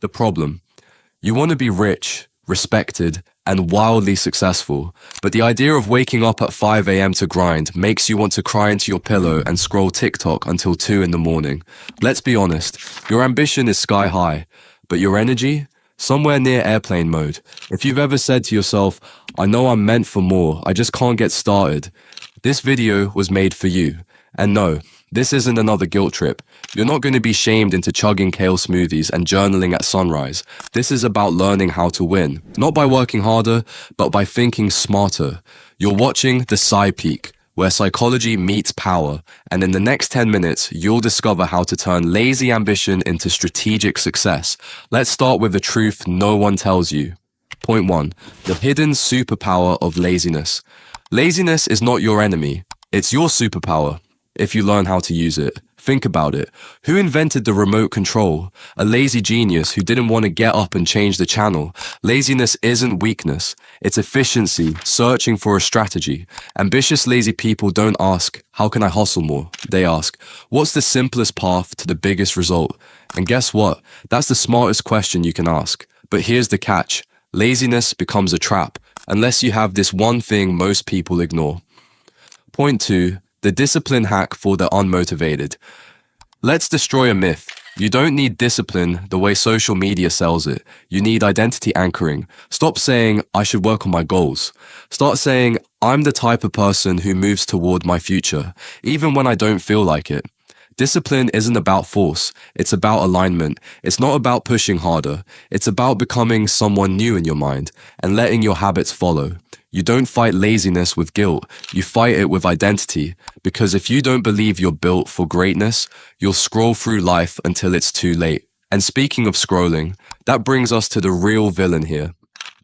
the problem. You want to be rich, respected, and wildly successful, but the idea of waking up at 5 a.m. to grind makes you want to cry into your pillow and scroll TikTok until 2 in the morning. Let's be honest, your ambition is sky high, but your energy? Somewhere near airplane mode. If you've ever said to yourself, I know I'm meant for more, I just can't get started, this video was made for you. And no, this isn't another guilt trip. You're not going to be shamed into chugging kale smoothies and journaling at sunrise. This is about learning how to win, not by working harder, but by thinking smarter. You're watching the PsyPeak, where psychology meets power, and in the next 10 minutes, you'll discover how to turn lazy ambition into strategic success. Let's start with the truth no one tells you. Point 1. The hidden superpower of laziness. Laziness is not your enemy. It's your superpower, if you learn how to use it. Think about it. Who invented the remote control? A lazy genius who didn't want to get up and change the channel. Laziness isn't weakness. It's efficiency, searching for a strategy. Ambitious lazy people don't ask, how can I hustle more? They ask, what's the simplest path to the biggest result? And guess what? That's the smartest question you can ask. But here's the catch. Laziness becomes a trap, unless you have this one thing most people ignore. Point 2. The discipline hack for the unmotivated. Let's destroy a myth. You don't need discipline the way social media sells it. You need identity anchoring. Stop saying, I should work on my goals. Start saying, I'm the type of person who moves toward my future, even when I don't feel like it. Discipline isn't about force. It's about alignment. It's not about pushing harder. It's about becoming someone new in your mind and letting your habits follow. You don't fight laziness with guilt. You fight it with identity. Because if you don't believe you're built for greatness, you'll scroll through life until it's too late. And speaking of scrolling, that brings us to the real villain here.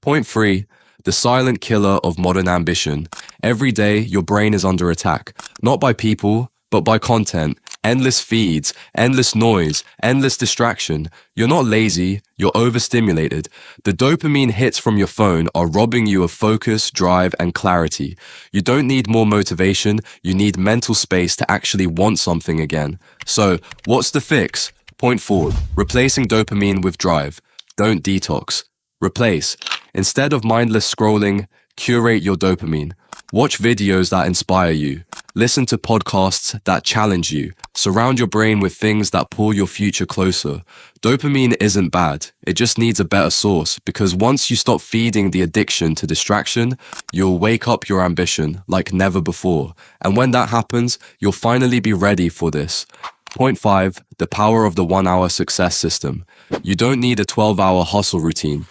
Point 3. The silent killer of modern ambition. Every day, your brain is under attack. Not by people, but by content. Endless feeds, endless noise, endless distraction. You're not lazy, you're overstimulated. The dopamine hits from your phone are robbing you of focus, drive, and clarity. You don't need more motivation, you need mental space to actually want something again. So, what's the fix? Point 4. Replacing dopamine with drive. Don't detox. Replace. Instead of mindless scrolling, curate your dopamine. Watch videos that inspire you. Listen to podcasts that challenge you. Surround your brain with things that pull your future closer. Dopamine isn't bad. It just needs a better source, because once you stop feeding the addiction to distraction, you'll wake up your ambition like never before. And when that happens, you'll finally be ready for this. Point 5. The power of the 1-hour success system. You don't need a 12-hour hustle routine.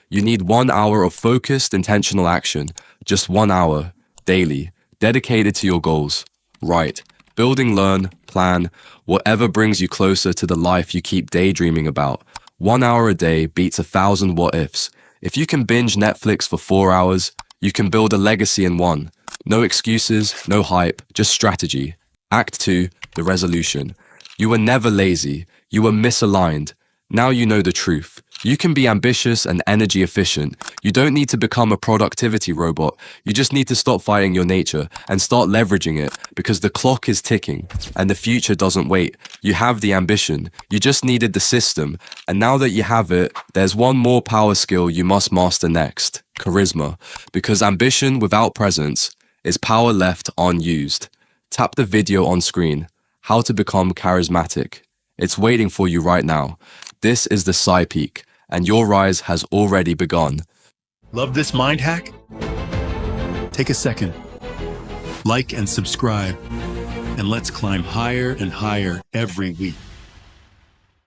You need 1 hour of focused, intentional action. Just 1 hour, daily, dedicated to your goals. Right. Building, learn, plan, whatever brings you closer to the life you keep daydreaming about. 1 hour a day beats 1,000 what-ifs. If you can binge Netflix for 4 hours, you can build a legacy in one. No excuses, no hype, just strategy. Act 2, the resolution. You were never lazy. You were misaligned. Now you know the truth. You can be ambitious and energy efficient. You don't need to become a productivity robot. You just need to stop fighting your nature and start leveraging it, because the clock is ticking and the future doesn't wait. You have the ambition. You just needed the system. And now that you have it, there's one more power skill you must master next: charisma. Because ambition without presence is power left unused. Tap the video on screen. How to become charismatic. It's waiting for you right now. This is the PsyPeak, and your rise has already begun. Love this mind hack? Take a second, like and subscribe, and let's climb higher and higher every week.